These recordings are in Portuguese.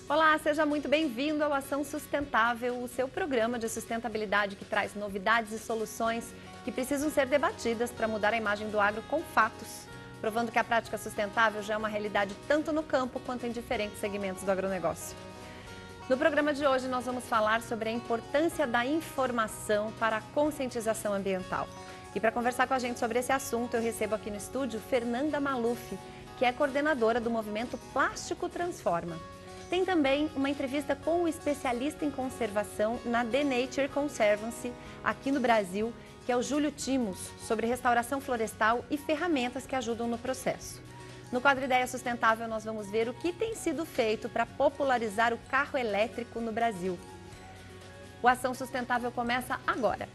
Olá, seja muito bem-vindo ao Ação Sustentável, o seu programa de sustentabilidade que traz novidades e soluções que precisam ser debatidas para mudar a imagem do agro com fatos, provando que a prática sustentável já é uma realidade tanto no campo quanto em diferentes segmentos do agronegócio. No programa de hoje nós vamos falar sobre a importância da informação para a conscientização ambiental. E para conversar com a gente sobre esse assunto, eu recebo aqui no estúdio Fernanda Maluf, que é coordenadora do movimento Plástico Transforma. Tem também uma entrevista com o especialista em conservação na The Nature Conservancy, aqui no Brasil, que é o Júlio Timos, sobre restauração florestal e ferramentas que ajudam no processo. No quadro Ideia Sustentável, nós vamos ver o que tem sido feito para popularizar o carro elétrico no Brasil. O Ação Sustentável começa agora.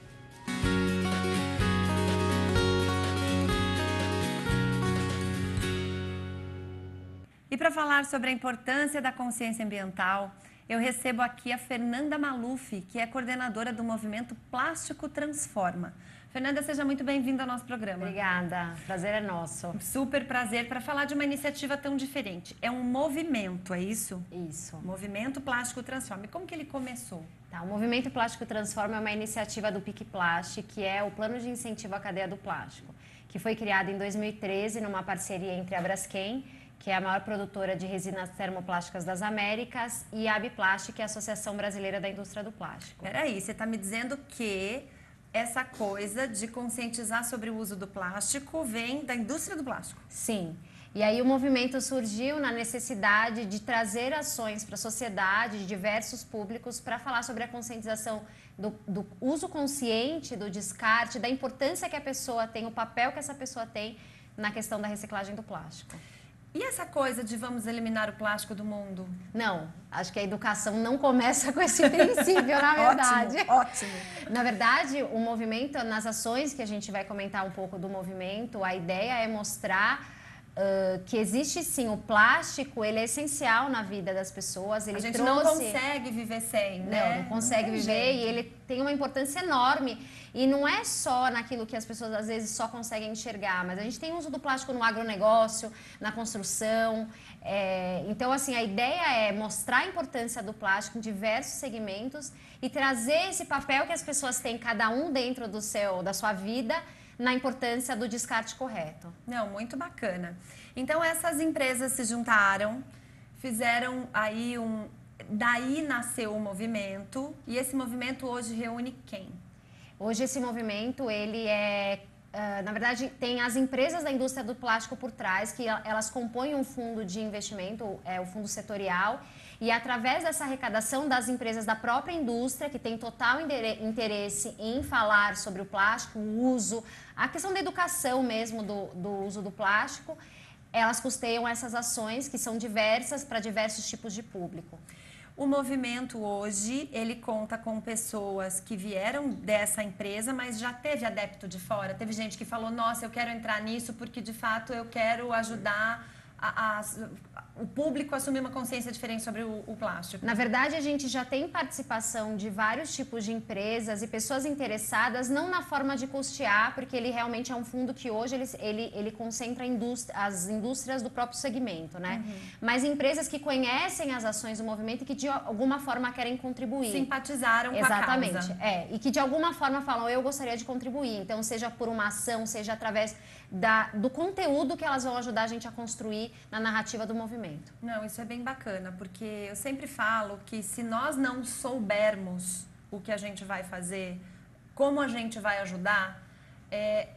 E para falar sobre a importância da consciência ambiental, eu recebo aqui a Fernanda Maluf, que é coordenadora do movimento Plástico Transforma. Fernanda, seja muito bem-vinda ao nosso programa. Obrigada, prazer é nosso. Super prazer para falar de uma iniciativa tão diferente. É um movimento, é isso? Isso. Movimento Plástico Transforma. E como que ele começou? Tá, o Movimento Plástico Transforma é uma iniciativa do PIC Plast, que é o Plano de Incentivo à Cadeia do Plástico, que foi criado em 2013 numa parceria entre a Braskem, que é a maior produtora de resinas termoplásticas das Américas, e a Abiplast, que é a Associação Brasileira da Indústria do Plástico. Peraí, você está me dizendo que essa coisa de conscientizar sobre o uso do plástico vem da indústria do plástico? Sim. E aí o movimento surgiu na necessidade de ações para a sociedade, de diversos públicos, para falar sobre a conscientização do uso consciente, do descarte, da importância que a pessoa tem, o papel que essa pessoa tem na questão da reciclagem do plástico. E essa coisa de vamos eliminar o plástico do mundo? Não, acho que a educação não começa com esse princípio, na verdade. Ótimo. Na verdade, o movimento, nas ações que a gente vai comentar um pouco do movimento, a ideia é mostrar que existe sim, o plástico, ele é essencial na vida das pessoas. Ele a gente não consegue viver sem, né? Não consegue viver, e ele tem uma importância enorme. E não é só naquilo que as pessoas às vezes só conseguem enxergar, mas a gente tem uso do plástico no agronegócio, na construção. Então, assim, a ideia é mostrar a importância do plástico em diversos segmentos e trazer esse papel que as pessoas têm, cada um dentro da sua vida, na importância do descarte correto. Não, muito bacana. Então, essas empresas se juntaram, fizeram aí daí nasceu o movimento, e esse movimento hoje reúne quem? Hoje esse movimento, ele na verdade, tem as empresas da indústria do plástico por trás, que elas compõem um fundo de investimento, o fundo setorial, e através dessa arrecadação das empresas da própria indústria, que tem total interesse em falar sobre o plástico, o uso, a questão da educação mesmo do uso do plástico, elas custeiam essas ações que são diversas para diversos tipos de público. O movimento hoje, ele conta com pessoas que vieram dessa empresa, mas já teve adepto de fora? Teve gente que falou, nossa, eu quero entrar nisso porque de fato eu quero ajudar o público a assumir uma consciência diferente sobre o plástico. Na verdade, a gente já tem participação de vários tipos de empresas e pessoas interessadas, não na forma de custear, porque ele realmente é um fundo que hoje ele concentra as indústrias do próprio segmento, né? Uhum. Mas empresas que conhecem as ações do movimento e que de alguma forma querem contribuir. Simpatizaram com a causa. Exatamente, e que de alguma forma falam, eu gostaria de contribuir. Então, seja por uma ação, seja através do conteúdo que elas vão ajudar a gente a construir na narrativa do movimento. Não, isso é bem bacana, porque eu sempre falo que se nós não soubermos o que a gente vai fazer, como a gente vai ajudar,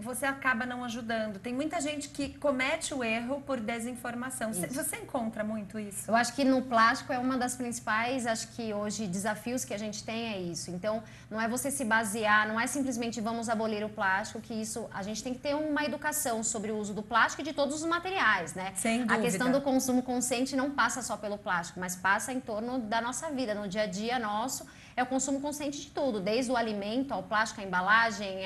você acaba não ajudando. Tem muita gente que comete o erro por desinformação. Isso. Você encontra muito isso? Eu acho que no plástico é uma das principais, acho que hoje, desafios que a gente tem é isso. Então, não é você se basear, não é simplesmente vamos abolir o plástico, que isso, a gente tem que ter uma educação sobre o uso do plástico e de todos os materiais, né? Sem dúvida. A questão do consumo consciente não passa só pelo plástico, mas passa em torno da nossa vida, no dia a dia nosso, é o consumo consciente de tudo, desde o alimento ao plástico, a embalagem,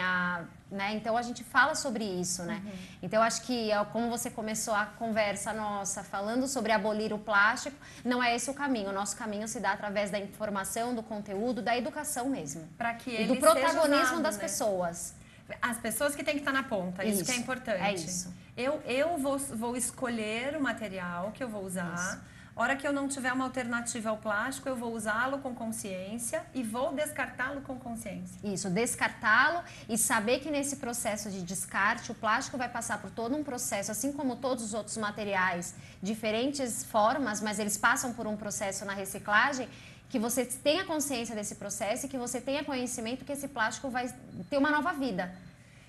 né? Então a gente fala sobre isso, né? Uhum. Então acho que como você começou a conversa nossa falando sobre abolir o plástico, não é esse o caminho. O nosso caminho se dá através da informação, do conteúdo, da educação mesmo. Para que ele e do protagonismo usado, das né? pessoas. As pessoas que têm que estar na ponta, isso que é importante. É isso. Eu vou escolher o material que eu vou usar. Isso. hora que eu não tiver uma alternativa ao plástico, eu vou usá-lo com consciência e vou descartá-lo com consciência. Isso, descartá-lo e saber que nesse processo de descarte, o plástico vai passar por todo um processo, assim como todos os outros materiais, diferentes formas, mas eles passam por um processo na reciclagem, que você tenha consciência desse processo e que você tenha conhecimento que esse plástico vai ter uma nova vida.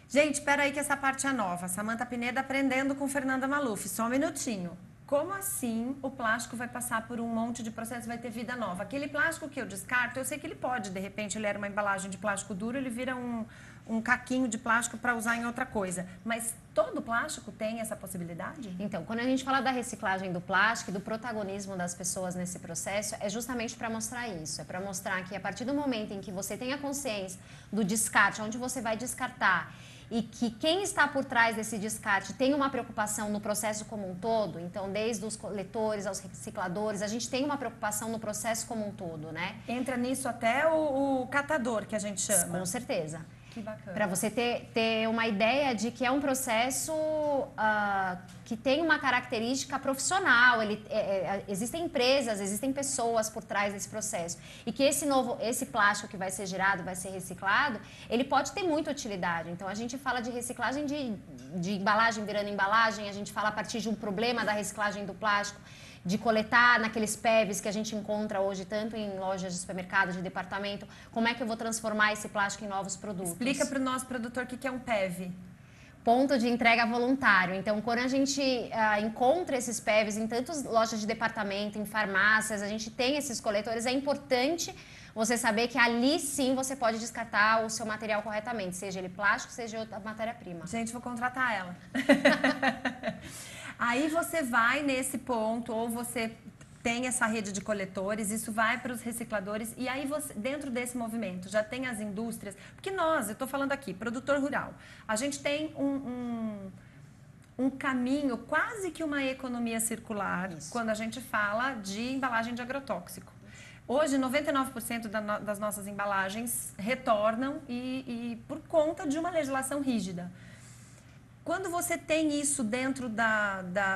Gente, espera aí que essa parte é nova. Samantha Pineda aprendendo com Fernanda Maluf. Só um minutinho. Como assim o plástico vai passar por um monte de processo e vai ter vida nova? Aquele plástico que eu descarto, eu sei que ele pode, de repente, ele era uma embalagem de plástico duro, ele vira um caquinho de plástico para usar em outra coisa. Mas todo plástico tem essa possibilidade? Então, quando a gente fala da reciclagem do plástico e do protagonismo das pessoas nesse processo, é justamente para mostrar isso. É para mostrar que a partir do momento em que você tem a consciência do descarte, onde você vai descartar, e que quem está por trás desse descarte tem uma preocupação no processo como um todo, então desde os coletores aos recicladores, a gente tem uma preocupação no processo como um todo, né? Entra nisso até o catador, que a gente chama. Com certeza. Que bacana. Para você ter uma ideia de que é um processo que tem uma característica profissional. Existem empresas, existem pessoas por trás desse processo. E que esse plástico que vai ser gerado, vai ser reciclado, ele pode ter muita utilidade. Então, a gente fala de reciclagem de embalagem virando embalagem, a gente fala a partir de um problema da reciclagem do plástico, de coletar naqueles PEVs que a gente encontra hoje, tanto em lojas de supermercado, de departamento, como é que eu vou transformar esse plástico em novos produtos. Explica para o nosso produtor o que é um PEV. Ponto de entrega voluntário. Então, quando a gente encontra esses PEVs em tantas lojas de departamento, em farmácias, a gente tem esses coletores, é importante você saber que ali sim você pode descartar o seu material corretamente, seja ele plástico, seja outra matéria-prima. Gente, vou contratar ela. Aí você vai nesse ponto, ou você tem essa rede de coletores, isso vai para os recicladores, e aí você, dentro desse movimento, já tem as indústrias, porque eu estou falando aqui, produtor rural, a gente tem um caminho, quase que uma economia circular, quando a gente fala de embalagem de agrotóxico. Hoje, 99% das nossas embalagens retornam e por conta de uma legislação rígida. Quando você tem isso dentro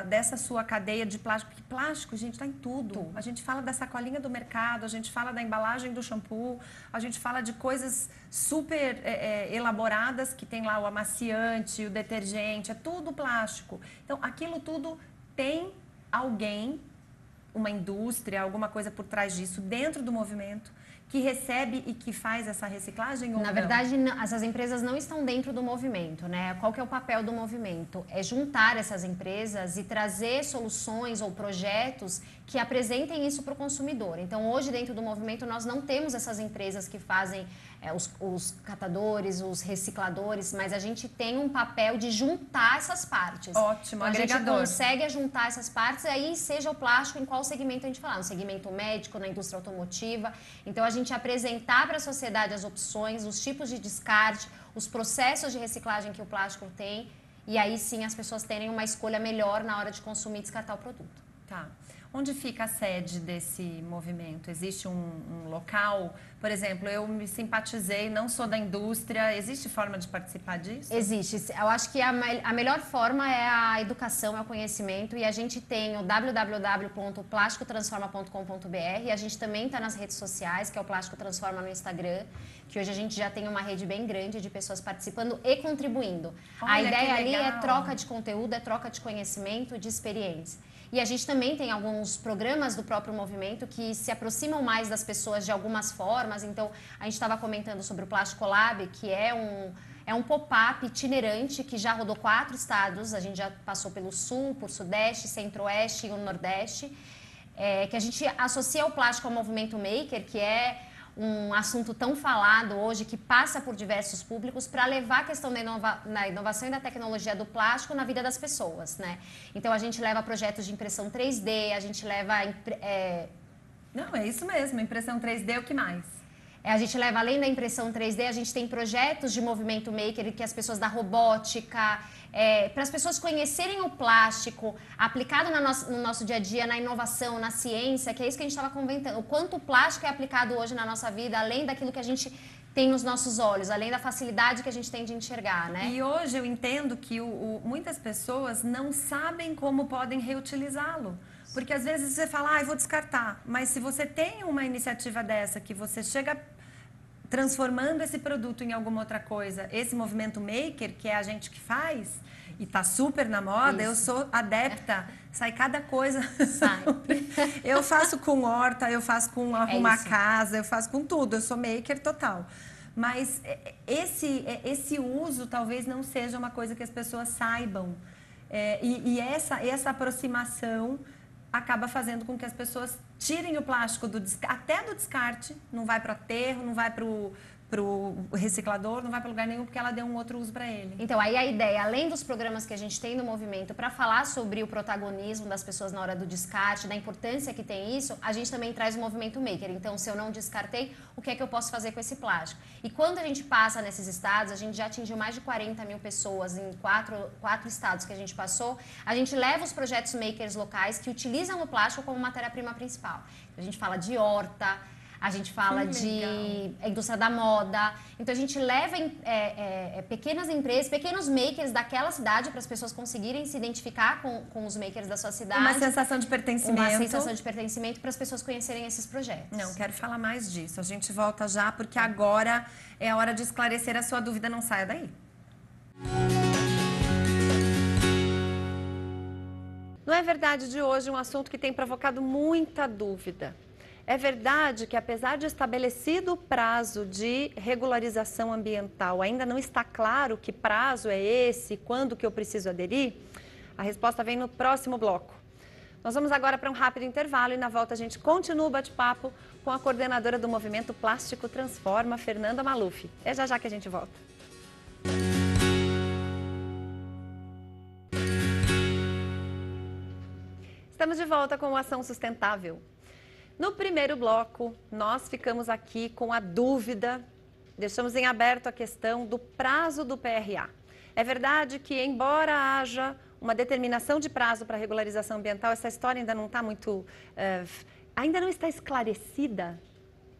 dessa sua cadeia de plástico, porque plástico, gente, está em tudo. A gente fala da sacolinha do mercado, a gente fala da embalagem do shampoo, a gente fala de coisas super elaboradas, que tem lá o amaciante, o detergente, é tudo plástico. Então, aquilo tudo tem alguém, uma indústria, alguma coisa por trás disso, dentro do movimento, que recebe e que faz essa reciclagem ou Na não? verdade, essas empresas não estão dentro do movimento, né? Qual que é o papel do movimento? É juntar essas empresas e trazer soluções ou projetos que apresentem isso para o consumidor. Então, hoje, dentro do movimento, nós não temos essas empresas que fazem os catadores, os recicladores, mas a gente tem um papel de juntar essas partes. Ótimo, então, agregador. A gente consegue juntar essas partes, aí seja o plástico em qual segmento a gente falar, no segmento médico, na indústria automotiva. Então, a gente apresentar para a sociedade as opções, os tipos de descarte, os processos de reciclagem que o plástico tem, e aí sim as pessoas terem uma escolha melhor na hora de consumir e descartar o produto. Tá. Onde fica a sede desse movimento? Existe um local? Por exemplo, eu me simpatizei, não sou da indústria. Existe forma de participar disso? Existe. Eu acho que a melhor forma é a educação, é o conhecimento. E a gente tem o www.plasticotransforma.com.br. A gente também está nas redes sociais, que é o Plástico Transforma no Instagram. Que hoje a gente já tem uma rede bem grande de pessoas participando e contribuindo. Olha, a ideia ali é legal. troca de conteúdo, é troca de conhecimento, de experiência. E a gente também tem alguns programas do próprio movimento que se aproximam mais das pessoas de algumas formas. Então, a gente estava comentando sobre o Plástico Lab, que é um pop-up itinerante que já rodou 4 estados. A gente já passou pelo Sul, por Sudeste, Centro-Oeste e o Nordeste. Que a gente associa o plástico ao movimento maker, que é um assunto tão falado hoje, que passa por diversos públicos, para levar a questão da inovação e da tecnologia do plástico na vida das pessoas, né? Então, a gente leva projetos de impressão 3D, a gente leva... Não, é isso mesmo, impressão 3D, o que mais? A gente leva, além da impressão 3D, a gente tem projetos de movimento maker, que as pessoas da robótica, para as pessoas conhecerem o plástico aplicado no nosso dia a dia, na inovação, na ciência, que é isso que a gente estava comentando. O quanto o plástico é aplicado hoje na nossa vida, além daquilo que a gente tem nos nossos olhos, além da facilidade que a gente tem de enxergar, né? E hoje eu entendo que muitas pessoas não sabem como podem reutilizá-lo. Porque às vezes você fala, eu vou descartar. Mas se você tem uma iniciativa dessa, que você chega transformando esse produto em alguma outra coisa, esse movimento maker, que é a gente que faz, e tá super na moda, eu sou adepta, sai cada coisa. Sai. Eu faço com horta, eu faço com arrumar casa, eu faço com tudo, eu sou maker total. Mas esse uso talvez não seja uma coisa que as pessoas saibam. Essa aproximação acaba fazendo com que as pessoas tirem o plástico até do descarte, não vai para o aterro, não vai para o reciclador, não vai para lugar nenhum, porque ela deu um outro uso para ele. Então, aí a ideia, além dos programas que a gente tem no movimento para falar sobre o protagonismo das pessoas na hora do descarte, da importância que tem isso, a gente também traz o movimento maker. Então, se eu não descartei, o que é que eu posso fazer com esse plástico? E quando a gente passa nesses estados, a gente já atingiu mais de 40 mil pessoas em quatro estados que a gente passou, a gente leva os projetos makers locais que utilizam o plástico como matéria-prima principal. A gente fala de horta, a gente fala de indústria da moda. Então, a gente leva pequenas empresas, pequenos makers daquela cidade para as pessoas conseguirem se identificar com os makers da sua cidade. Uma sensação de pertencimento. Uma sensação de pertencimento para as pessoas conhecerem esses projetos. Não, quero falar mais disso. A gente volta já, porque agora é a hora de esclarecer a sua dúvida. Não saia daí. Não é verdade de hoje um assunto que tem provocado muita dúvida. É verdade que, apesar de estabelecido o prazo de regularização ambiental, ainda não está claro que prazo é esse, quando que eu preciso aderir? A resposta vem no próximo bloco. Nós vamos agora para um rápido intervalo e na volta a gente continua o bate-papo com a coordenadora do Movimento Plástico Transforma, Fernanda Maluf. É já que a gente volta. Estamos de volta com o Ação Sustentável. No primeiro bloco, nós ficamos aqui com a dúvida, deixamos em aberto a questão do prazo do PRA. É verdade que, embora haja uma determinação de prazo para regularização ambiental, essa história ainda não está ainda não está esclarecida?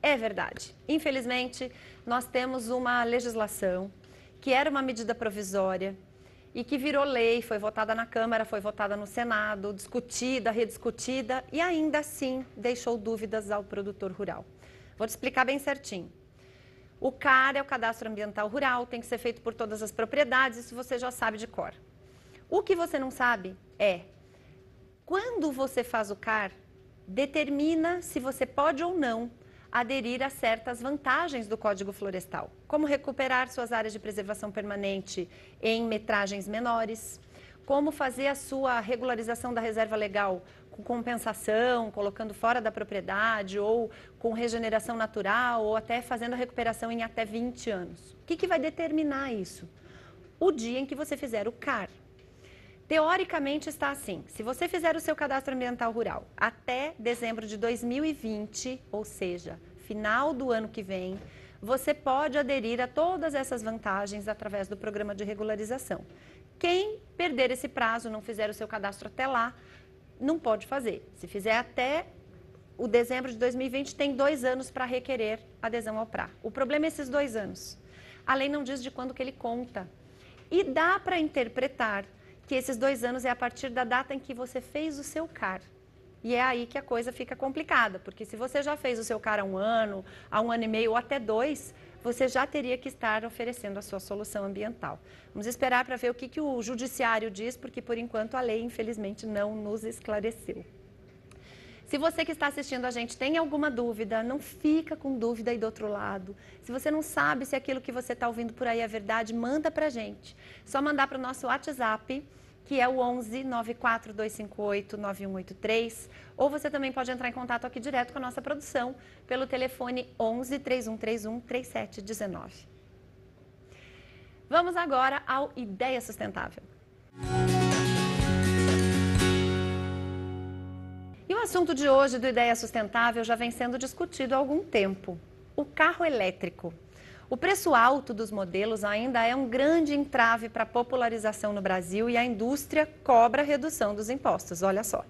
É verdade. Infelizmente, nós temos uma legislação que era uma medida provisória e que virou lei, foi votada na Câmara, foi votada no Senado, discutida, rediscutida e ainda assim deixou dúvidas ao produtor rural. Vou te explicar bem certinho. O CAR é o Cadastro Ambiental Rural, tem que ser feito por todas as propriedades, isso você já sabe de cor. O que você não sabe é, quando você faz o CAR, determina se você pode ou não aderir a certas vantagens do Código Florestal, como recuperar suas áreas de preservação permanente em metragens menores, como fazer a sua regularização da reserva legal com compensação, colocando fora da propriedade, ou com regeneração natural, ou até fazendo a recuperação em até 20 anos. O que vai determinar isso? O dia em que você fizer o CAR. Teoricamente está assim, se você fizer o seu cadastro ambiental rural até dezembro de 2020, ou seja, final do ano que vem, você pode aderir a todas essas vantagens através do programa de regularização. Quem perder esse prazo, não fizer o seu cadastro até lá, não pode fazer. Se fizer até o dezembro de 2020, tem 2 anos para requerer adesão ao PRA. O problema é esses 2 anos. A lei não diz de quando que ele conta. E dá para interpretar que esses 2 anos é a partir da data em que você fez o seu CAR. E é aí que a coisa fica complicada, porque se você já fez o seu CAR há 1 ano, há 1 ano e meio ou até 2, você já teria que estar oferecendo a sua solução ambiental. Vamos esperar para ver o que o judiciário diz, porque por enquanto a lei, infelizmente, não nos esclareceu. Se você que está assistindo a gente tem alguma dúvida, não fica com dúvida aí do outro lado. Se você não sabe se aquilo que você está ouvindo por aí é verdade, manda para a gente. Só mandar para o nosso WhatsApp, que é o 11 94258 9183, ou você também pode entrar em contato aqui direto com a nossa produção pelo telefone 11 3131 3719. Vamos agora ao Ideia Sustentável. E o assunto de hoje do Ideia Sustentável já vem sendo discutido há algum tempo. O carro elétrico. O preço alto dos modelos ainda é um grande entrave para a popularização no Brasil e a indústria cobra a redução dos impostos. Olha só.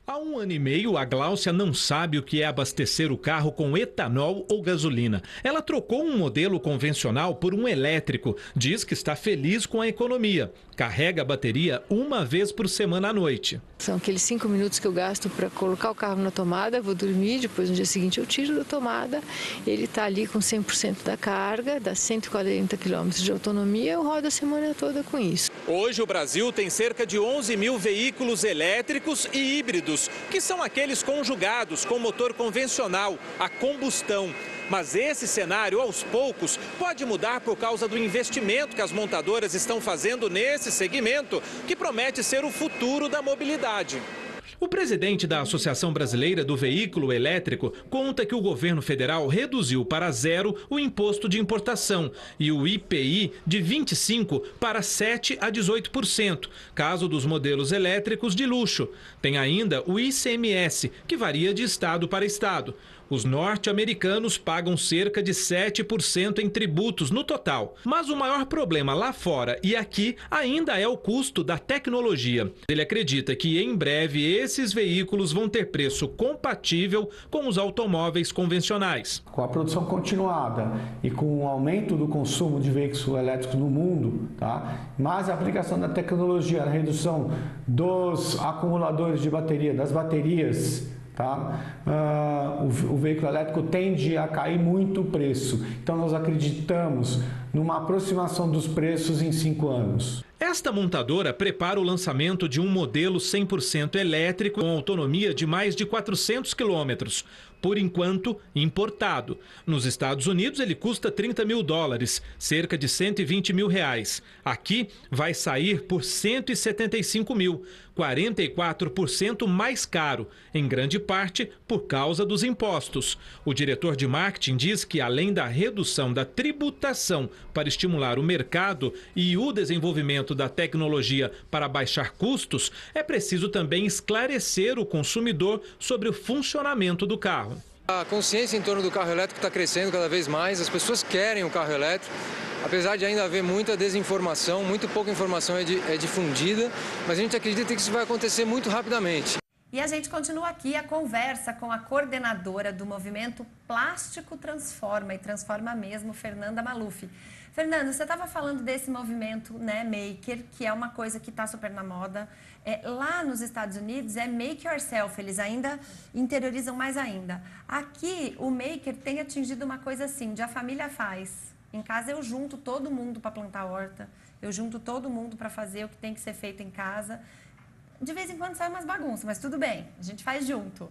Há 1 ano e meio, a Gláucia não sabe o que é abastecer o carro com etanol ou gasolina. Ela trocou um modelo convencional por um elétrico. Diz que está feliz com a economia. Carrega a bateria 1 vez por semana à noite. São aqueles 5 minutos que eu gasto para colocar o carro na tomada, vou dormir, depois no dia seguinte eu tiro da tomada, ele está ali com 100% da carga, dá 140 km de autonomia, eu rodo a semana toda com isso. Hoje o Brasil tem cerca de 11 mil veículos elétricos e híbridos, que são aqueles conjugados com motor convencional, a combustão. Mas esse cenário, aos poucos, pode mudar por causa do investimento que as montadoras estão fazendo nesse segmento, que promete ser o futuro da mobilidade. O presidente da Associação Brasileira do Veículo Elétrico conta que o governo federal reduziu para 0 o imposto de importação e o IPI de 25% para 7% a 18%, caso dos modelos elétricos de luxo. Tem ainda o ICMS, que varia de estado para estado. Os norte-americanos pagam cerca de 7% em tributos no total. Mas o maior problema lá fora e aqui ainda é o custo da tecnologia. Ele acredita que em breve esses veículos vão ter preço compatível com os automóveis convencionais. Com a produção continuada e com o aumento do consumo de veículos elétricos no mundo, mais a aplicação da tecnologia, a redução dos acumuladores de bateria, das baterias, o veículo elétrico tende a cair muito o preço. Então nós acreditamos numa aproximação dos preços em 5 anos. Esta montadora prepara o lançamento de um modelo 100% elétrico com autonomia de mais de 400 quilômetros, por enquanto importado. Nos Estados Unidos ele custa $30 mil, cerca de R$120 mil. Aqui vai sair por R$175 mil, 44% mais caro, em grande parte por causa dos impostos. O diretor de marketing diz que, além da redução da tributação para estimular o mercado e o desenvolvimento da tecnologia para baixar custos, é preciso também esclarecer o consumidor sobre o funcionamento do carro. A consciência em torno do carro elétrico está crescendo cada vez mais, as pessoas querem o carro elétrico. Apesar de ainda haver muita desinformação, muito pouca informação é difundida, mas a gente acredita que isso vai acontecer muito rapidamente. E a gente continua aqui a conversa com a coordenadora do movimento Plástico Transforma, e transforma mesmo, Fernanda Maluf. Fernanda, você estava falando desse movimento, né, Maker, que é uma coisa que está super na moda. Lá nos Estados Unidos é Make Yourself, eles ainda interiorizam mais ainda. Aqui o Maker tem atingido uma coisa assim, de a família faz. Em casa eu junto todo mundo para plantar horta, eu junto todo mundo para fazer o que tem que ser feito em casa. De vez em quando sai umas bagunças, mas tudo bem, a gente faz junto.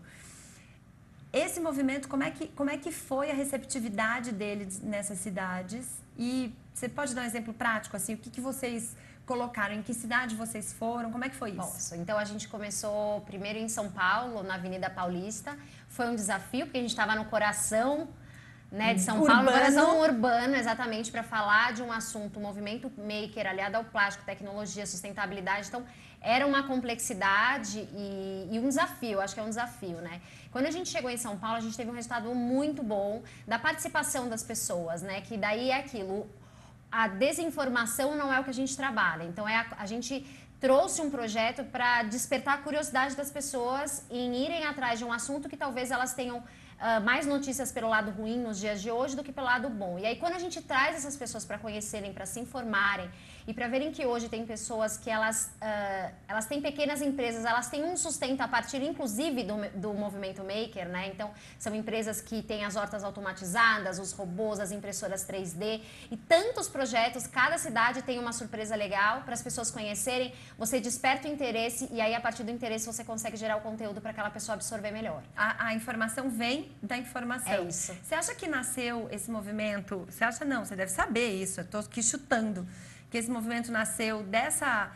Esse movimento, como é que foi a receptividade dele nessas cidades? E você pode dar um exemplo prático, assim, o que vocês colocaram, em que cidade vocês foram, como é que foi isso? Posso. Então a gente começou primeiro em São Paulo, na Avenida Paulista. Foi um desafio, porque a gente estava no coração, né, de São Paulo, no coração urbano, exatamente, para falar de um assunto, o movimento Maker, aliado ao plástico, tecnologia, sustentabilidade. Então, era uma complexidade e um desafio, acho que é um desafio, né? Quando a gente chegou em São Paulo, a gente teve um resultado muito bom da participação das pessoas, né? Que daí é aquilo, a desinformação não é o que a gente trabalha, então a gente trouxe um projeto para despertar a curiosidade das pessoas em irem atrás de um assunto que talvez elas tenham mais notícias pelo lado ruim nos dias de hoje do que pelo lado bom. E aí, quando a gente traz essas pessoas para conhecerem, para se informarem e para verem que hoje tem pessoas que elas têm pequenas empresas, elas têm um sustento a partir, inclusive, do movimento Maker, né? Então, são empresas que têm as hortas automatizadas, os robôs, as impressoras 3D e tantos projetos. Cada cidade tem uma surpresa legal para as pessoas conhecerem. Você desperta o interesse e aí, a partir do interesse, você consegue gerar o conteúdo para aquela pessoa absorver melhor. A informação vem da informação. É isso. Você acha que nasceu esse movimento? Você acha não, você deve saber isso, eu estou aqui chutando, que esse movimento nasceu dessa...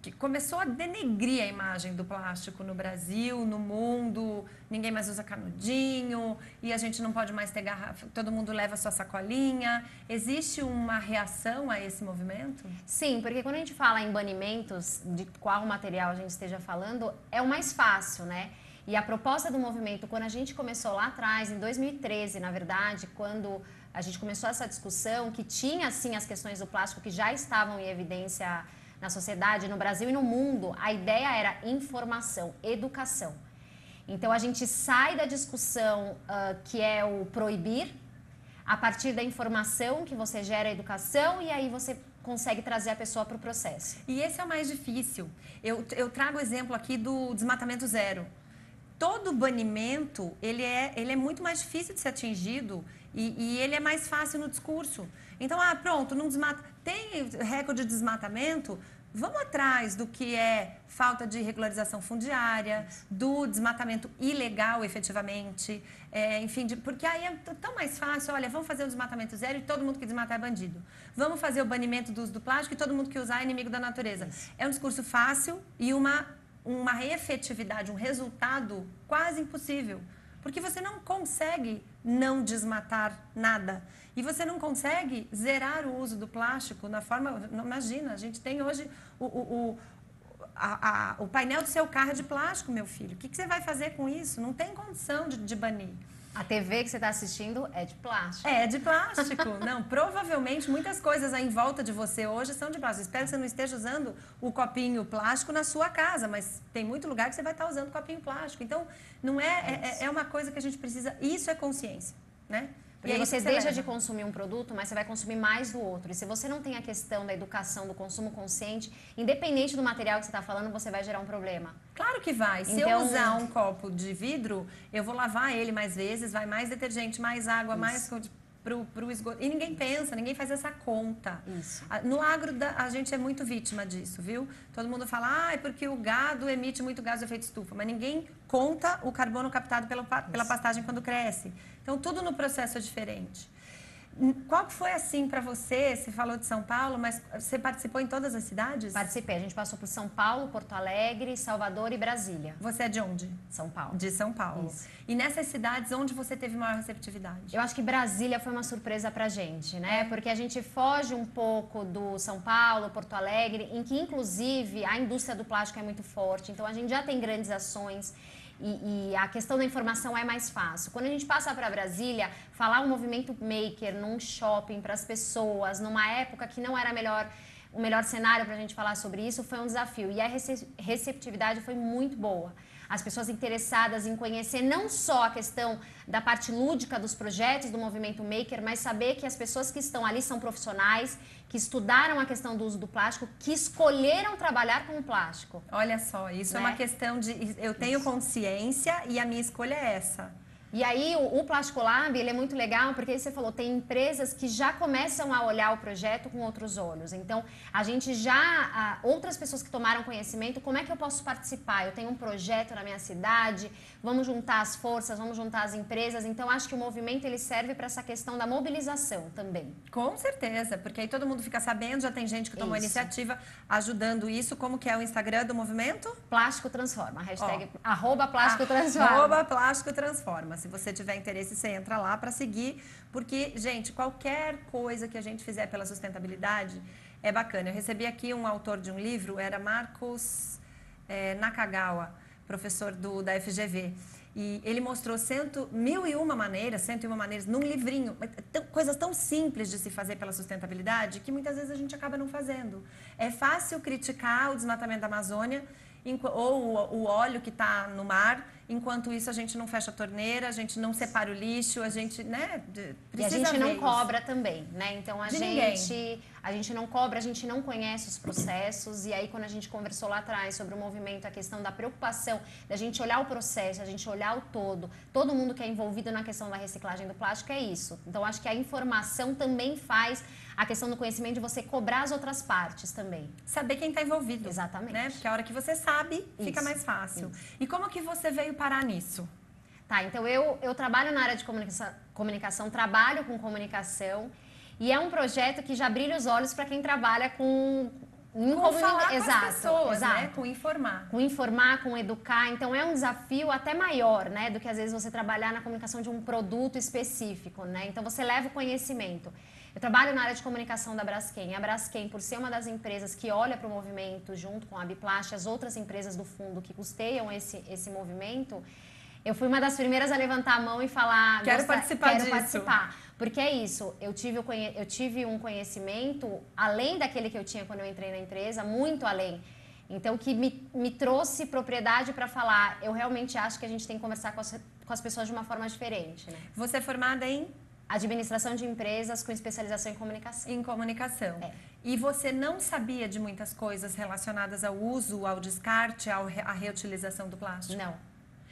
que começou a denegrir a imagem do plástico no Brasil, no mundo, ninguém mais usa canudinho e a gente não pode mais ter garrafa, todo mundo leva sua sacolinha. Existe uma reação a esse movimento? Sim, porque quando a gente fala em banimentos, de qual material a gente esteja falando, é o mais fácil, né? E a proposta do movimento, quando a gente começou lá atrás, em 2013, na verdade, quando a gente começou essa discussão, que tinha, sim, as questões do plástico que já estavam em evidência na sociedade, no Brasil e no mundo, a ideia era informação, educação. Então, a gente sai da discussão que é o proibir, a partir da informação que você gera a educação, e aí você consegue trazer a pessoa para o processo. E esse é o mais difícil. Eu trago o exemplo aqui do desmatamento zero. Todo banimento, ele é muito mais difícil de ser atingido e ele é mais fácil no discurso. Então, pronto, não desmata. Tem recorde de desmatamento, vamos atrás do que é falta de regularização fundiária, do desmatamento ilegal, efetivamente, enfim, porque aí é tão mais fácil, olha, vamos fazer o desmatamento zero e todo mundo que desmatar é bandido. Vamos fazer o banimento do uso do plástico e todo mundo que usar é inimigo da natureza. É um discurso fácil e uma efetividade, um resultado quase impossível. Porque você não consegue não desmatar nada. E você não consegue zerar o uso do plástico na forma... Imagina, a gente tem hoje o painel do seu carro é de plástico, meu filho. O que você vai fazer com isso? Não tem condição de banir. A TV que você está assistindo é de plástico. É de plástico. Não, provavelmente muitas coisas aí em volta de você hoje são de plástico. Espero que você não esteja usando o copinho plástico na sua casa, mas tem muito lugar que você vai estar usando copinho plástico. Então, não é uma coisa que a gente precisa... Isso é consciência, né? E aí você deixa de consumir um produto, mas você vai consumir mais do outro. E se você não tem a questão da educação, do consumo consciente, independente do material que você está falando, você vai gerar um problema. Claro que vai. Se eu usar um copo de vidro, eu vou lavar ele mais vezes, vai mais detergente, mais água, mais pro esgoto. E ninguém pensa, ninguém faz essa conta. Isso. No agro, a gente é muito vítima disso, viu? Todo mundo fala, é porque o gado emite muito gás de efeito estufa, mas ninguém conta o carbono captado pela pastagem quando cresce. Então, tudo no processo é diferente. Qual que foi assim para você? Você falou de São Paulo, mas você participou em todas as cidades? Participei. A gente passou por São Paulo, Porto Alegre, Salvador e Brasília. Você é de onde? São Paulo. De São Paulo. Isso. E nessas cidades, onde você teve maior receptividade? Eu acho que Brasília foi uma surpresa pra gente, né? Porque a gente foge um pouco do São Paulo, Porto Alegre, em que, inclusive, a indústria do plástico é muito forte. Então, a gente já tem grandes ações. E a questão da informação é mais fácil. Quando a gente passa para Brasília, falar um movimento maker num shopping para as pessoas, numa época que não era o melhor cenário para a gente falar sobre isso, foi um desafio. E a receptividade foi muito boa. As pessoas interessadas em conhecer não só a questão da parte lúdica dos projetos do movimento maker, mas saber que as pessoas que estão ali são profissionais, que estudaram a questão do uso do plástico, que escolheram trabalhar com o plástico. Olha só, isso é uma questão de... Eu tenho consciência e a minha escolha é essa. E aí o Plástico Lab, ele é muito legal porque você falou, tem empresas que já começam a olhar o projeto com outros olhos. Então, a gente já, outras pessoas que tomaram conhecimento, como é que eu posso participar? Eu tenho um projeto na minha cidade, vamos juntar as forças, vamos juntar as empresas. Então, acho que o movimento, ele serve para essa questão da mobilização também. Com certeza, porque aí todo mundo fica sabendo, já tem gente que tomou iniciativa ajudando isso. Como que é o Instagram do movimento? Plástico Transforma, hashtag @Plástico Transforma. @Plástico Transforma. Se você tiver interesse, você entra lá para seguir, porque, gente, qualquer coisa que a gente fizer pela sustentabilidade é bacana. Eu recebi aqui um autor de um livro, era Marcos Nakagawa, professor da FGV, e ele mostrou 101 maneiras num livrinho, coisas tão simples de se fazer pela sustentabilidade que muitas vezes a gente acaba não fazendo. É fácil criticar o desmatamento da Amazônia ou o óleo que está no mar. Enquanto isso, a gente não fecha a torneira, a gente não separa o lixo, a gente, né, precisa. E a gente não cobra também, né? Então, a gente não cobra, a gente não conhece os processos. E aí, quando a gente conversou lá atrás sobre o movimento, a questão da preocupação, da gente olhar o processo, a gente olhar o todo mundo que é envolvido na questão da reciclagem do plástico é isso. Então, acho que a informação também faz a questão do conhecimento de você cobrar as outras partes também. Saber quem está envolvido. Exatamente. Né? Porque a hora que você sabe, fica mais fácil. E como que você veio parar nisso? Tá, então eu trabalho na área de comunicação, trabalho com comunicação e é um projeto que já brilha os olhos para quem trabalha com falar com as pessoas, né? Com informar. Com informar, com educar. Então, é um desafio até maior, né? Do que, às vezes, você trabalhar na comunicação de um produto específico, né? Então, você leva o conhecimento. Eu trabalho na área de comunicação da Braskem. A Braskem, por ser uma das empresas que olha para o movimento junto com a Biplast, as outras empresas do fundo que custeiam esse movimento, eu fui uma das primeiras a levantar a mão e falar... Quero participar disso. Participar. Porque é isso, eu tive um conhecimento, além daquele que eu tinha quando eu entrei na empresa, muito além. Então, que me trouxe propriedade para falar, eu realmente acho que a gente tem que conversar com as pessoas de uma forma diferente, né? Você é formada em? Administração de empresas com especialização em comunicação. Em comunicação. E você não sabia de muitas coisas relacionadas ao uso, ao descarte, à reutilização do plástico?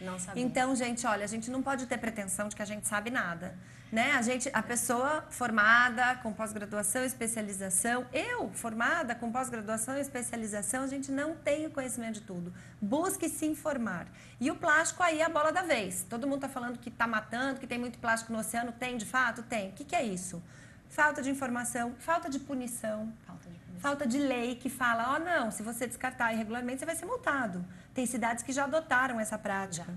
Não sabia. Então, gente, olha, a gente não pode ter pretensão de que a gente sabe nada, né? A pessoa formada com pós-graduação e especialização, eu formada com pós-graduação e especialização, a gente não tem o conhecimento de tudo. Busque se informar. E o plástico aí é a bola da vez. Todo mundo está falando que está matando, que tem muito plástico no oceano. Tem, de fato? Tem. O que é isso? Falta de informação, falta de punição. Falta de lei que fala, não, se você descartar irregularmente, você vai ser multado. Tem cidades que já adotaram essa prática.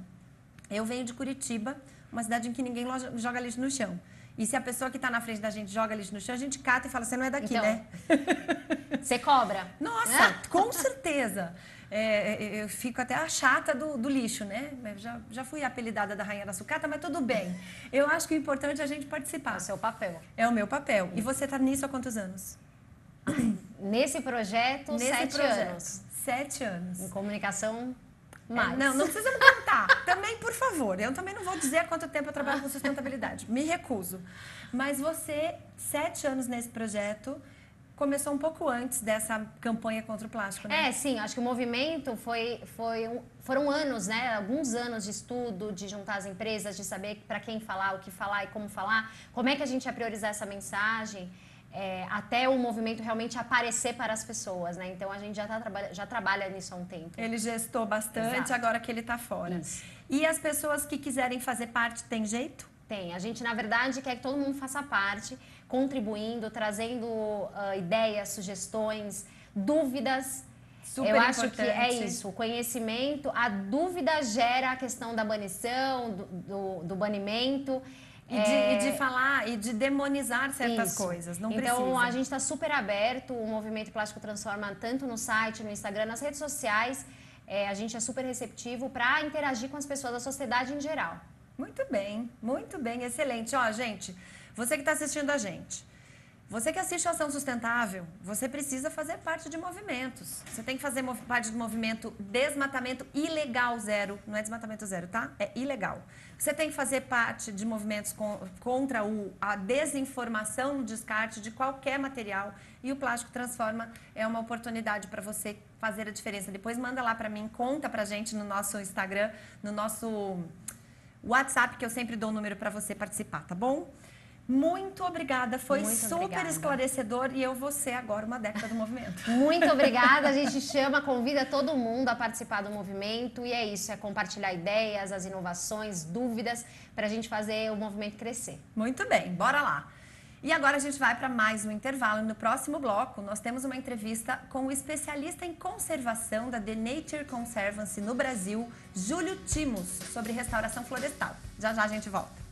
Eu venho de Curitiba, uma cidade em que ninguém joga lixo no chão. E se a pessoa que está na frente da gente joga lixo no chão, a gente cata e fala, você não é daqui, então, né? Você cobra? Nossa, com certeza. Eu fico até a chata do lixo, né? Já fui apelidada da rainha da sucata, mas tudo bem. Eu acho que o importante é a gente participar. É o seu papel. É o meu papel. E você está nisso há quantos anos? Nesse projeto, 7 anos. 7 anos. Em comunicação, mais. Não precisa me contar. Também, por favor. Eu também não vou dizer há quanto tempo eu trabalho com sustentabilidade. Me recuso. Mas você, 7 anos nesse projeto, começou um pouco antes dessa campanha contra o plástico, né? Sim. Acho que o movimento foram anos, né? Alguns anos de estudo, de juntar as empresas, de saber para quem falar, o que falar e como falar. Como é que a gente ia priorizar essa mensagem? Até o movimento realmente aparecer para as pessoas, né? Então, a gente já trabalha nisso há um tempo. Ele gestou bastante, Exato. Agora que ele está fora. Isso. E as pessoas que quiserem fazer parte, tem jeito? Tem. A gente, na verdade, quer que todo mundo faça parte, contribuindo, trazendo ideias, sugestões, dúvidas. Super Eu acho importante. que é isso. O conhecimento, a dúvida gera a questão da banição, do banimento. E de falar e de demonizar certas Isso. coisas, não então, precisa. a gente está super aberto, o Movimento Plástico Transforma, tanto no site, no Instagram, nas redes sociais, a gente é super receptivo para interagir com as pessoas da sociedade em geral. Muito bem, excelente. Ó, gente, você que está assistindo a gente, você que assiste a Ação Sustentável, você precisa fazer parte de movimentos. Você tem que fazer parte do movimento Desmatamento Ilegal Zero. Não é desmatamento zero, tá? É ilegal. Você tem que fazer parte de movimentos contra a desinformação no descarte de qualquer material. E o Plástico Transforma é uma oportunidade para você fazer a diferença. Depois manda lá para mim, conta pra gente no nosso Instagram, no nosso WhatsApp, que eu sempre dou o número para você participar, tá bom? Muito obrigada, foi super esclarecedor e eu vou ser agora uma adepta do movimento. Muito obrigada, a gente convida todo mundo a participar do movimento e é isso, é compartilhar ideias, as inovações, dúvidas, para a gente fazer o movimento crescer. Muito bem, bora lá. E agora a gente vai para mais um intervalo. No próximo bloco, nós temos uma entrevista com o especialista em conservação da The Nature Conservancy no Brasil, Júlio Timos, sobre restauração florestal. Já a gente volta.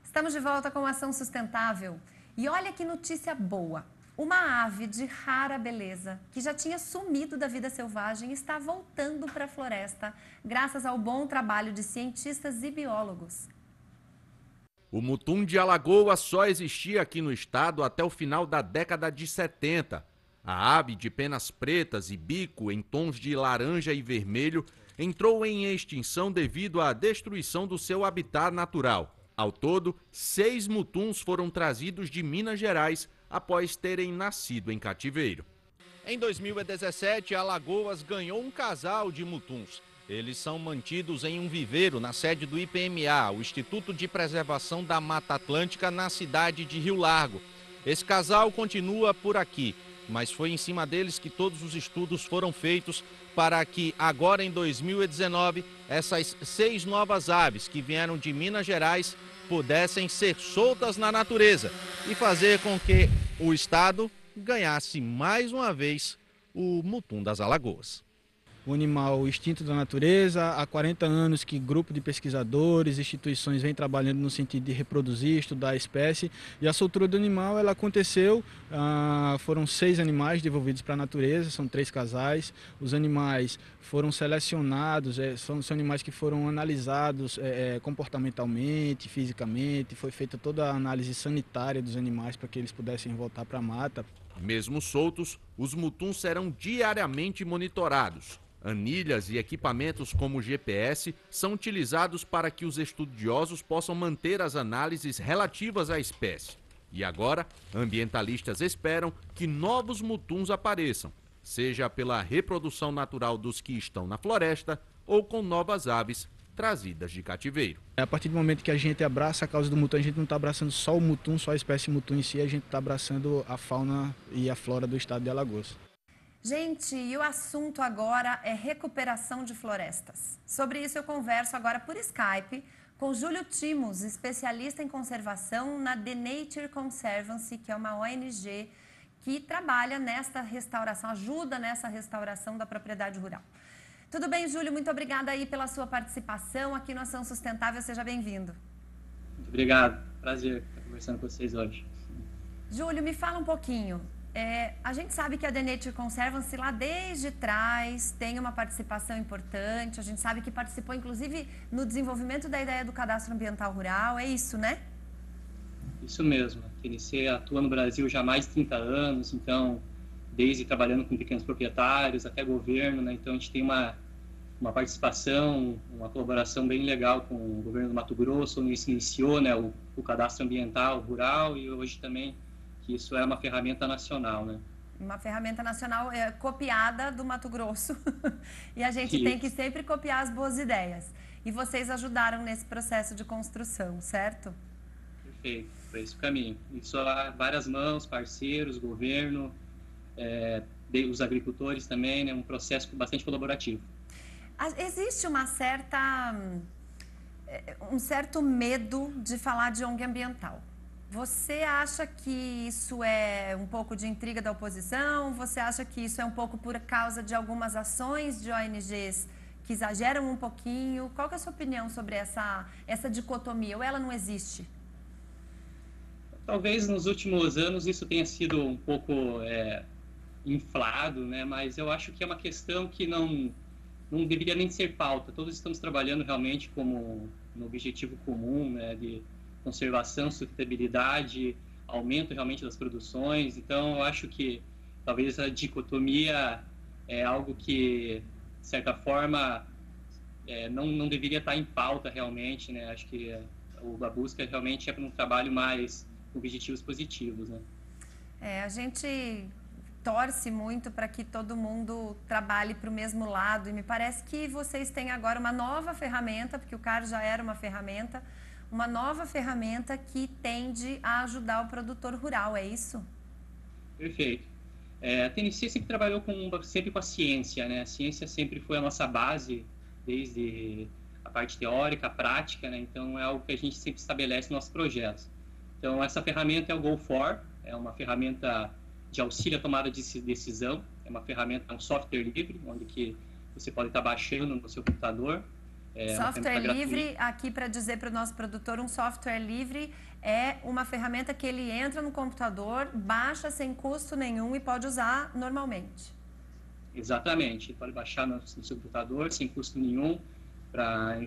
Estamos de volta com a Ação Sustentável. E olha que notícia boa. Uma ave de rara beleza, que já tinha sumido da vida selvagem, está voltando para a floresta, graças ao bom trabalho de cientistas e biólogos. O mutum de Alagoas só existia aqui no estado até o final da década de 70. A ave de penas pretas e bico em tons de laranja e vermelho entrou em extinção devido à destruição do seu habitat natural. Ao todo, 6 mutuns foram trazidos de Minas Gerais após terem nascido em cativeiro. Em 2017, Alagoas ganhou um casal de mutuns. Eles são mantidos em um viveiro na sede do IPMA, o Instituto de Preservação da Mata Atlântica, na cidade de Rio Largo. Esse casal continua por aqui, mas foi em cima deles que todos os estudos foram feitos para que agora em 2019 essas 6 novas aves que vieram de Minas Gerais pudessem ser soltas na natureza e fazer com que o estado ganhasse mais uma vez o mutum das Alagoas. O animal extinto da natureza, há 40 anos que grupo de pesquisadores, instituições vem trabalhando no sentido de reproduzir, estudar a espécie, e a soltura do animal ela aconteceu, foram 6 animais devolvidos para a natureza, são 3 casais, os animais foram selecionados, são animais que foram analisados comportamentalmente, fisicamente, foi feita toda a análise sanitária dos animais para que eles pudessem voltar para a mata. Mesmo soltos, os mutuns serão diariamente monitorados. Anilhas e equipamentos como GPS são utilizados para que os estudiosos possam manter as análises relativas à espécie. E agora, ambientalistas esperam que novos mutuns apareçam, seja pela reprodução natural dos que estão na floresta ou com novas aves trazidas de cativeiro. A partir do momento que a gente abraça a causa do mutum, a gente não está abraçando só o mutum, só a espécie mutum em si, a gente está abraçando a fauna e a flora do estado de Alagoas. Gente, e o assunto agora é recuperação de florestas. Sobre isso eu converso agora por Skype com Júlio Timos, especialista em conservação na The Nature Conservancy, que é uma ONG que trabalha nesta restauração, ajuda nessa restauração da propriedade rural. Tudo bem, Júlio? Muito obrigada aí pela sua participação aqui no Ação Sustentável. Seja bem-vindo. Muito obrigado. Prazer estar conversando com vocês hoje. Júlio, me fala um pouquinho. A gente sabe que a The Nature Conservancy lá desde trás tem uma participação importante. A gente sabe que participou, inclusive, no desenvolvimento da ideia do cadastro ambiental rural. É isso, né? Isso mesmo. A TNC atua no Brasil já há mais de 30 anos, então, desde trabalhando com pequenos proprietários até governo, né? Então, a gente tem uma participação, uma colaboração bem legal com o governo do Mato Grosso, onde se iniciou, né, o cadastro ambiental rural, e hoje também que isso é uma ferramenta nacional, né? Uma ferramenta nacional copiada do Mato Grosso e a gente tem que sempre copiar as boas ideias. E vocês ajudaram nesse processo de construção, certo? Perfeito, foi esse o caminho. Isso há várias mãos, parceiros, governo, os agricultores também, né? Um processo bastante colaborativo. Existe um certo medo de falar de ONG ambiental. Você acha que isso é um pouco de intriga da oposição? Você acha que isso é um pouco por causa de algumas ações de ONGs que exageram um pouquinho? Qual que é a sua opinião sobre essa dicotomia? Ou ela não existe? Talvez nos últimos anos isso tenha sido um pouco inflado, né? Mas eu acho que é uma questão que não deveria nem ser pauta. Todos estamos trabalhando realmente como no objetivo comum, né? De conservação, sustentabilidade, aumento realmente das produções. Então, eu acho que talvez a dicotomia é algo que, de certa forma, não deveria estar em pauta realmente, né? Acho que a busca realmente é para um trabalho mais com objetivos positivos, né? A gente torce muito para que todo mundo trabalhe para o mesmo lado, e me parece que vocês têm agora uma nova ferramenta, porque o CAR já era uma nova ferramenta que tende a ajudar o produtor rural, é isso? Perfeito. A TNC sempre trabalhou sempre com a ciência, né? A ciência sempre foi a nossa base, desde a parte teórica, a prática, né? Então, é algo que a gente sempre estabelece nos nossos projetos. Então, essa ferramenta é o Go4, é uma ferramenta de auxílio à tomada de decisão, é uma ferramenta, um software livre, onde que você pode estar baixando no seu computador. Software livre, aqui para dizer para o nosso produtor, um software livre é uma ferramenta que ele entra no computador, baixa sem custo nenhum e pode usar normalmente. Exatamente, ele pode baixar no seu computador sem custo nenhum para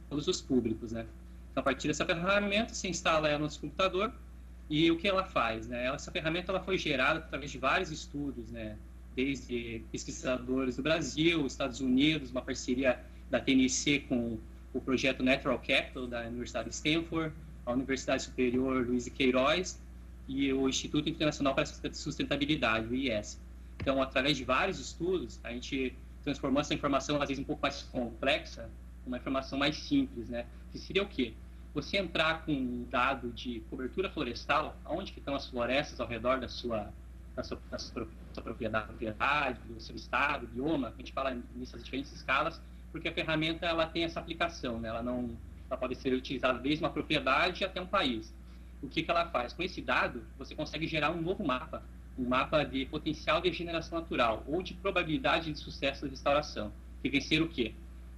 todos os públicos, né? Então, a partir dessa ferramenta, você instala ela no seu computador e o que ela faz, né? Essa ferramenta ela foi gerada através de vários estudos, né? Desde pesquisadores do Brasil, Estados Unidos, uma parceria da TNC com o projeto Natural Capital da Universidade de Stanford, a Universidade Superior Luiz de Queiroz e o Instituto Internacional para a Sustentabilidade, o IES. Então, através de vários estudos, a gente transformou essa informação, às vezes um pouco mais complexa, uma informação mais simples, né? Que seria o quê? Você entrar com um dado de cobertura florestal, onde que estão as florestas ao redor da sua propriedade, do seu estado, bioma, a gente fala nessas diferentes escalas, porque a ferramenta ela tem essa aplicação, né? Ela pode ser utilizada desde uma propriedade até um país. O que ela faz? Com esse dado, você consegue gerar um novo mapa, um mapa de potencial de regeneração natural ou de probabilidade de sucesso da restauração, que vem ser o quê?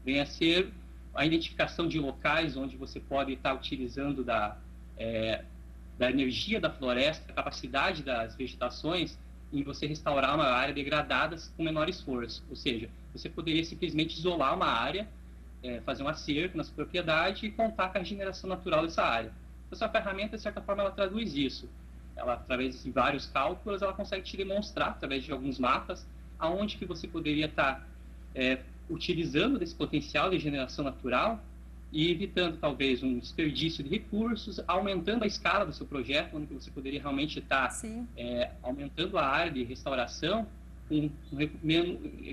Vem a ser a identificação de locais onde você pode estar utilizando da energia da floresta, a capacidade das vegetações, em você restaurar uma área degradada com menor esforço. Ou seja, você poderia simplesmente isolar uma área, fazer um acerco na sua propriedade e contar com a regeneração natural dessa área. Essa ferramenta, de certa forma, ela traduz isso. ela, através de vários cálculos, ela consegue te demonstrar, através de alguns mapas, aonde que você poderia estar utilizando desse potencial de regeneração natural e evitando, talvez, um desperdício de recursos, aumentando a escala do seu projeto, onde você poderia realmente estar aumentando a área de restauração,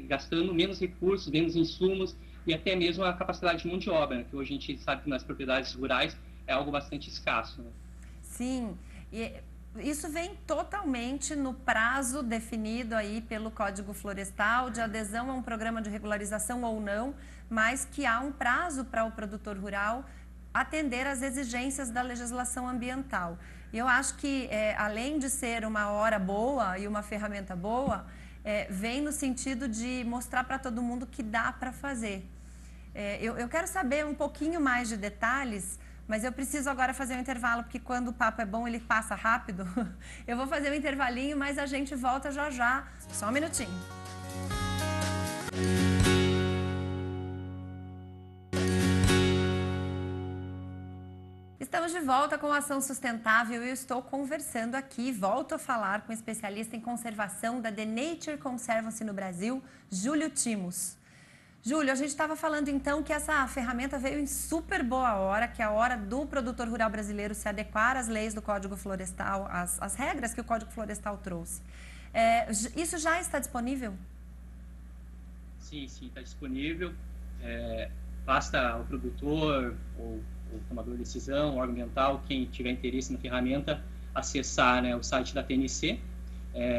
gastando menos recursos, menos insumos e até mesmo a capacidade de mão de obra, né? Que hoje a gente sabe que nas propriedades rurais é algo bastante escasso. Né? Sim, e isso vem totalmente no prazo definido aí pelo Código Florestal de adesão a um programa de regularização ou não, mas que há um prazo para o produtor rural atender às exigências da legislação ambiental. E eu acho que, além de ser uma hora boa e uma ferramenta boa, vem no sentido de mostrar para todo mundo que dá para fazer. Eu quero saber um pouquinho mais de detalhes, mas eu preciso agora fazer um intervalo, porque quando o papo é bom, ele passa rápido. Eu vou fazer um intervalinho, mas a gente volta já já. Só um minutinho. Estamos de volta com a Ação Sustentável e eu estou conversando aqui, volto a falar com o especialista em conservação da The Nature Conservancy no Brasil, Júlio Timos. Júlio, a gente estava falando então que essa ferramenta veio em super boa hora, que é a hora do produtor rural brasileiro se adequar às leis do Código Florestal, às regras que o Código Florestal trouxe. Isso já está disponível? Sim, está disponível. Basta o produtor ou o tomador de decisão, o órgão ambiental, quem tiver interesse na ferramenta, acessar, né, o site da TNC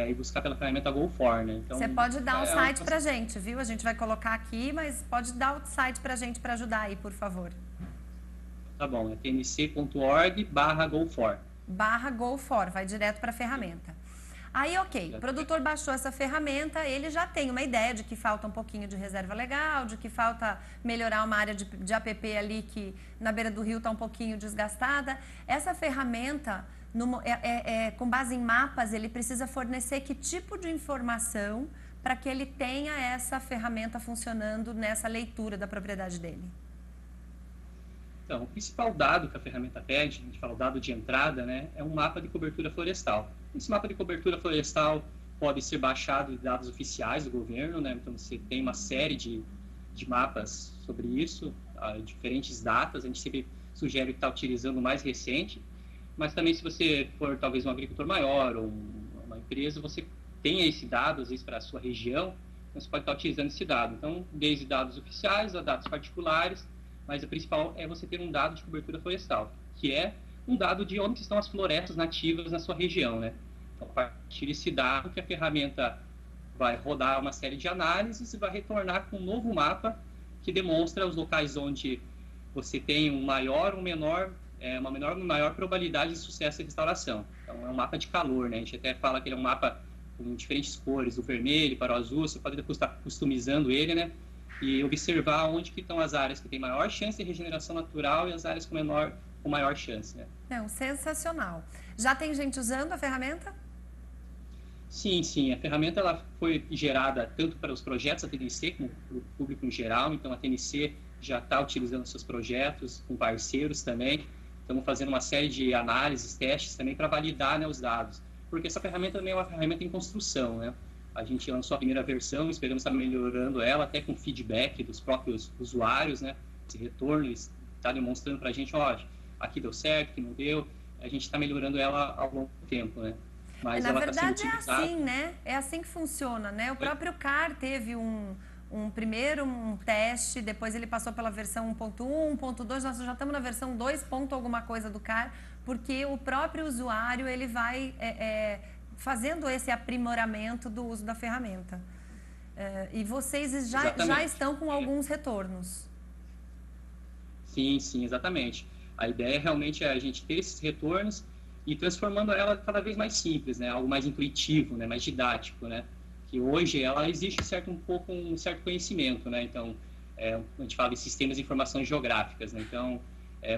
e buscar pela ferramenta Go4, né? Então, você pode dar o site para a gente, viu? A gente vai colocar aqui, mas pode dar o site para a gente para ajudar aí, por favor. Tá bom, é tnc.org/Go4. /Go4, vai direto para a ferramenta. Aí, ok, o produtor baixou essa ferramenta, ele já tem uma ideia de que falta um pouquinho de reserva legal, de que falta melhorar uma área de APP ali que na beira do rio está um pouquinho desgastada. Essa ferramenta, com base em mapas, ele precisa fornecer que tipo de informação para que ele tenha essa ferramenta funcionando nessa leitura da propriedade dele? Então, o principal dado que a ferramenta pede, a gente fala o dado de entrada, né, é um mapa de cobertura florestal. Esse mapa de cobertura florestal pode ser baixado de dados oficiais do governo, né, então você tem uma série de mapas sobre isso, diferentes datas, a gente sempre sugere estar utilizando o mais recente, mas também se você for talvez um agricultor maior ou uma empresa, você tenha esse dado, às vezes para a sua região, então você pode estar utilizando esse dado. Então, desde dados oficiais a dados particulares, mas o principal é você ter um dado de cobertura florestal, que é um dado de onde estão as florestas nativas na sua região, né? Então, a partir desse dado que a ferramenta vai rodar uma série de análises e vai retornar com um novo mapa que demonstra os locais onde você tem uma maior ou maior probabilidade de sucesso de restauração. Então, é um mapa de calor, né? A gente até fala que ele é um mapa com diferentes cores, do vermelho para o azul, você pode estar customizando ele, né? E observar onde que estão as áreas que têm maior chance de regeneração natural e as áreas com maior chance, né? Não, sensacional. Já tem gente usando a ferramenta? Sim. A ferramenta ela foi gerada tanto para os projetos da TNC como para o público em geral. Então, a TNC já está utilizando seus projetos com parceiros também. Estamos fazendo uma série de análises, testes também para validar, né, os dados. Porque essa ferramenta também é uma ferramenta em construção, né? A gente lançou a primeira versão, esperamos estar melhorando ela, até com feedback dos próprios usuários, né? Esse retorno está demonstrando para a gente, ó, aqui deu certo, aqui não deu. A gente está melhorando ela ao longo do tempo, né? Mas na verdade é assim, né? É assim que funciona, né? O próprio CAR teve primeiro um teste, depois ele passou pela versão 1.1, 1.2, nós já estamos na versão 2. Alguma coisa do CAR, porque o próprio usuário ele vai fazendo esse aprimoramento do uso da ferramenta. E vocês já estão com alguns retornos. Sim, exatamente. A ideia realmente é a gente ter esses retornos e transformando ela cada vez mais simples, né? Algo mais intuitivo, né? Mais didático, né? Que hoje ela exige um certo conhecimento, né? Então, a gente fala de sistemas de informações geográficas, né? Então,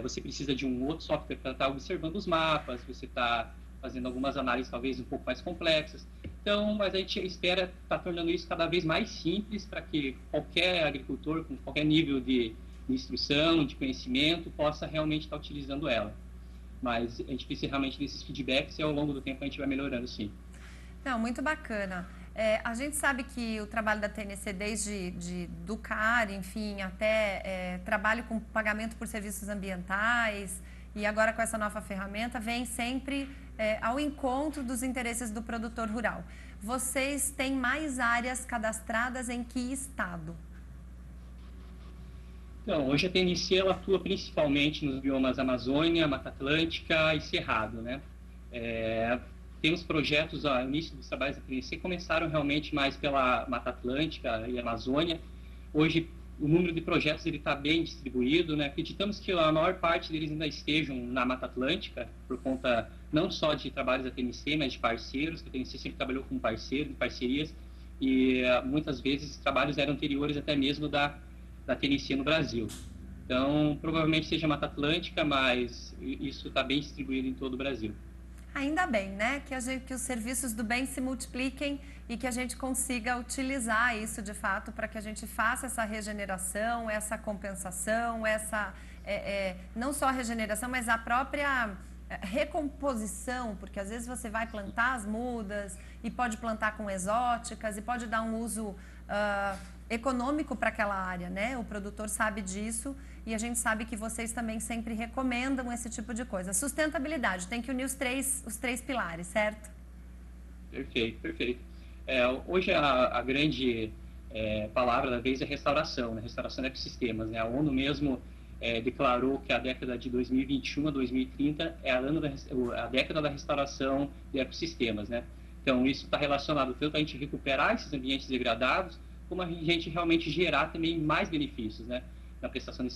você precisa de um outro software para estar observando os mapas, você está fazendo algumas análises talvez um pouco mais complexas. Então, mas a gente espera estar tornando isso cada vez mais simples para que qualquer agricultor, com qualquer nível de instrução, de conhecimento, possa realmente estar utilizando ela. mas a gente precisa realmente desses feedbacks e ao longo do tempo a gente vai melhorando, sim. Não, muito bacana. A gente sabe que o trabalho da TNC, desde do CAR, enfim, até trabalho com pagamento por serviços ambientais e agora com essa nova ferramenta, vem sempre ao encontro dos interesses do produtor rural. Vocês têm mais áreas cadastradas em que estado? Então, hoje a TNC ela atua principalmente nos biomas Amazônia, Mata Atlântica e Cerrado, né? Temos projetos, o início dos trabalhos da TNC começaram realmente mais pela Mata Atlântica e Amazônia. Hoje, o número de projetos está bem distribuído, né? Acreditamos que a maior parte deles ainda estejam na Mata Atlântica, por conta não só de trabalhos da TNC, mas de parceiros, que a TNC sempre trabalhou com parceiros, parcerias, e muitas vezes os trabalhos eram anteriores até mesmo da TNC no Brasil. Então, provavelmente seja Mata Atlântica, mas isso está bem distribuído em todo o Brasil. Ainda bem, né? Que os serviços do bem se multipliquem e que a gente consiga utilizar isso de fato para que a gente faça essa regeneração, essa compensação, não só a regeneração, mas a própria recomposição, porque às vezes você vai plantar as mudas e pode plantar com exóticas e pode dar um uso econômico para aquela área, né? O produtor sabe disso e a gente sabe que vocês também sempre recomendam esse tipo de coisa. Sustentabilidade, tem que unir os três pilares, certo? Perfeito, perfeito. Hoje a grande palavra da vez é restauração, né? Restauração de ecossistemas, né? A ONU mesmo declarou que a década de 2021 a 2030 é a década da restauração de ecossistemas, né? Então, isso está relacionado tanto a gente recuperar esses ambientes degradados, como a gente realmente gerar também mais benefícios, né? Na prestação,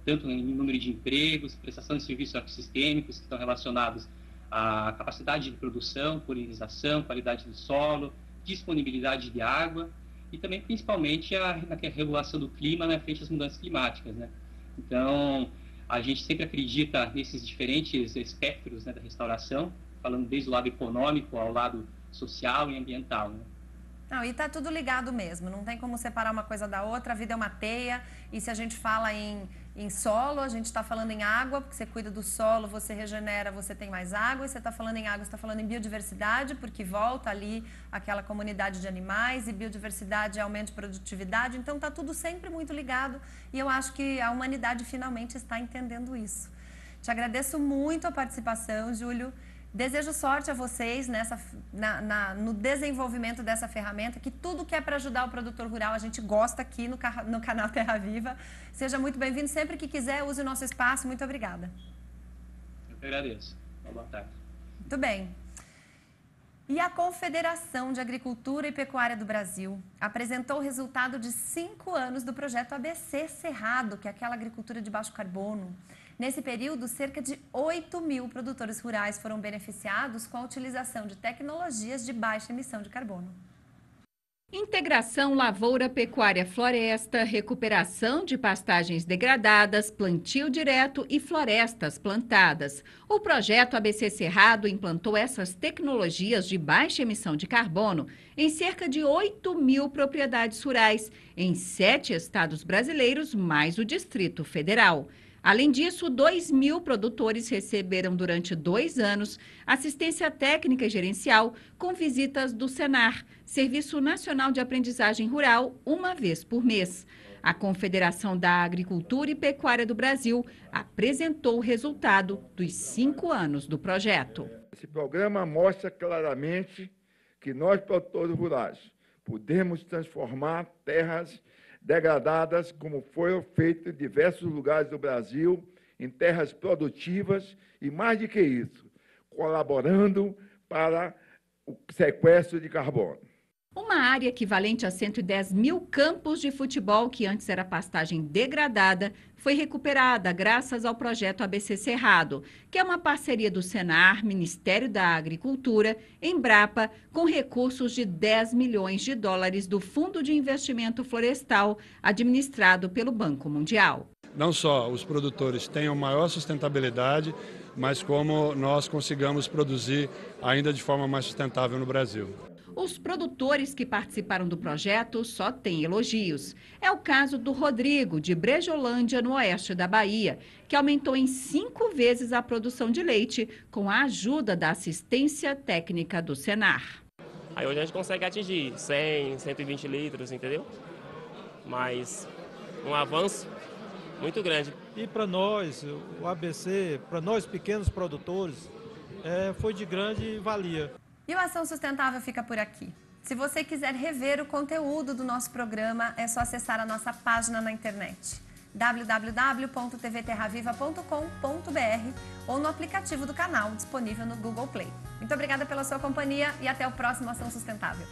tanto em número de empregos, prestação de serviços ecossistêmicos que estão relacionados à capacidade de produção, polinização, qualidade do solo, disponibilidade de água e também, principalmente, na regulação do clima, né, frente às mudanças climáticas, né? Então, a gente sempre acredita nesses diferentes espectros, né, da restauração, falando desde o lado econômico ao lado social e ambiental, né? Não, e está tudo ligado mesmo, não tem como separar uma coisa da outra, a vida é uma teia, e se a gente fala em solo, a gente está falando em água, porque você cuida do solo, você regenera, você tem mais água, e você está falando em água, você está falando em biodiversidade, porque volta ali aquela comunidade de animais, e biodiversidade é aumento de produtividade, então está tudo sempre muito ligado, e eu acho que a humanidade finalmente está entendendo isso. Te agradeço muito a participação, Júlio. Desejo sorte a vocês no desenvolvimento dessa ferramenta, que tudo que é para ajudar o produtor rural a gente gosta aqui no canal Terra Viva. Seja muito bem-vindo, sempre que quiser, use o nosso espaço. Muito obrigada. Eu que agradeço. Boa tarde. Muito bem. E a Confederação de Agricultura e Pecuária do Brasil apresentou o resultado de 5 anos do projeto ABC Cerrado, que é aquela agricultura de baixo carbono. Nesse período, cerca de 8.000 produtores rurais foram beneficiados com a utilização de tecnologias de baixa emissão de carbono. Integração lavoura-pecuária-floresta, recuperação de pastagens degradadas, plantio direto e florestas plantadas. O projeto ABC Cerrado implantou essas tecnologias de baixa emissão de carbono em cerca de 8.000 propriedades rurais, em 7 estados brasileiros, mais o Distrito Federal. Além disso, 2.000 produtores receberam durante 2 anos assistência técnica e gerencial com visitas do Senar, Serviço Nacional de Aprendizagem Rural, uma vez por mês. A Confederação da Agricultura e Pecuária do Brasil apresentou o resultado dos 5 anos do projeto. Esse programa mostra claramente que nós, produtores rurais, podemos transformar terras degradadas, como foi feito em diversos lugares do Brasil, em terras produtivas e, mais do que isso, colaborando para o sequestro de carbono. Uma área equivalente a 110.000 campos de futebol, que antes era pastagem degradada, foi recuperada graças ao projeto ABC Cerrado, que é uma parceria do Senar, Ministério da Agricultura, Embrapa, com recursos de 10 milhões de dólares do Fundo de Investimento Florestal, administrado pelo Banco Mundial. Não só os produtores tenham maior sustentabilidade, mas como nós consigamos produzir ainda de forma mais sustentável no Brasil. O Os produtores que participaram do projeto só têm elogios. É o caso do Rodrigo, de Brejolândia, no oeste da Bahia, que aumentou em 5 vezes a produção de leite com a ajuda da assistência técnica do Senar. Aí hoje a gente consegue atingir 100, 120 litros, entendeu? Mas um avanço muito grande. E para nós, o ABC, para nós pequenos produtores, foi de grande valia. E o Ação Sustentável fica por aqui. Se você quiser rever o conteúdo do nosso programa, é só acessar a nossa página na internet, www.tvterraviva.com.br ou no aplicativo do canal, disponível no Google Play. Muito obrigada pela sua companhia e até o próximo Ação Sustentável.